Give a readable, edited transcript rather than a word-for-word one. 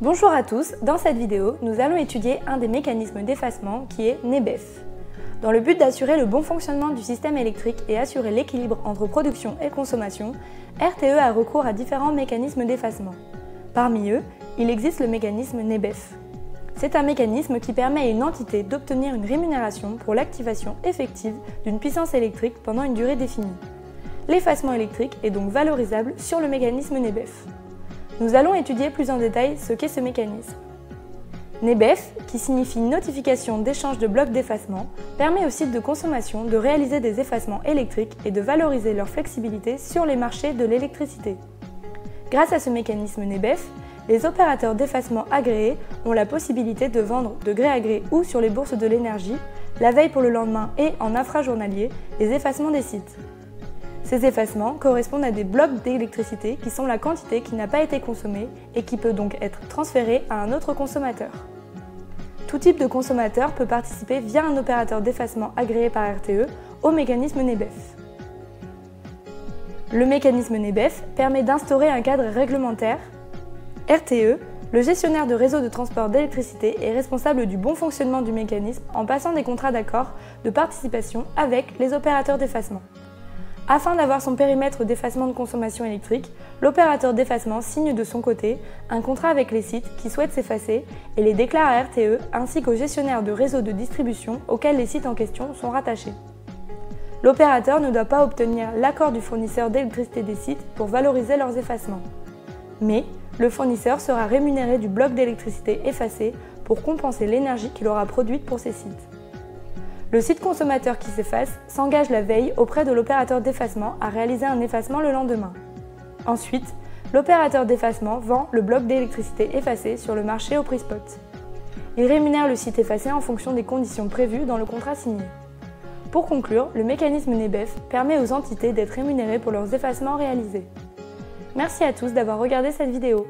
Bonjour à tous, dans cette vidéo, nous allons étudier un des mécanismes d'effacement qui est NEBEF. Dans le but d'assurer le bon fonctionnement du système électrique et assurer l'équilibre entre production et consommation, RTE a recours à différents mécanismes d'effacement. Parmi eux, il existe le mécanisme NEBEF. C'est un mécanisme qui permet à une entité d'obtenir une rémunération pour l'activation effective d'une puissance électrique pendant une durée définie. L'effacement électrique est donc valorisable sur le mécanisme NEBEF. Nous allons étudier plus en détail ce qu'est ce mécanisme. NEBEF, qui signifie notification d'échange de blocs d'effacement, permet aux sites de consommation de réaliser des effacements électriques et de valoriser leur flexibilité sur les marchés de l'électricité. Grâce à ce mécanisme NEBEF, les opérateurs d'effacement agréés ont la possibilité de vendre de gré à gré ou sur les bourses de l'énergie, la veille pour le lendemain et en infrajournalier, les effacements des sites. Ces effacements correspondent à des blocs d'électricité qui sont la quantité qui n'a pas été consommée et qui peut donc être transférée à un autre consommateur. Tout type de consommateur peut participer via un opérateur d'effacement agréé par RTE au mécanisme NEBEF. Le mécanisme NEBEF permet d'instaurer un cadre réglementaire. RTE, le gestionnaire de réseau de transport d'électricité, est responsable du bon fonctionnement du mécanisme en passant des contrats d'accord de participation avec les opérateurs d'effacement. Afin d'avoir son périmètre d'effacement de consommation électrique, l'opérateur d'effacement signe de son côté un contrat avec les sites qui souhaitent s'effacer et les déclare à RTE ainsi qu'au gestionnaire de réseau de distribution auquel les sites en question sont rattachés. L'opérateur ne doit pas obtenir l'accord du fournisseur d'électricité des sites pour valoriser leurs effacements. Mais le fournisseur sera rémunéré du bloc d'électricité effacé pour compenser l'énergie qu'il aura produite pour ces sites. Le site consommateur qui s'efface s'engage la veille auprès de l'opérateur d'effacement à réaliser un effacement le lendemain. Ensuite, l'opérateur d'effacement vend le bloc d'électricité effacé sur le marché au prix spot. Il rémunère le site effacé en fonction des conditions prévues dans le contrat signé. Pour conclure, le mécanisme NEBEF permet aux entités d'être rémunérées pour leurs effacements réalisés. Merci à tous d'avoir regardé cette vidéo.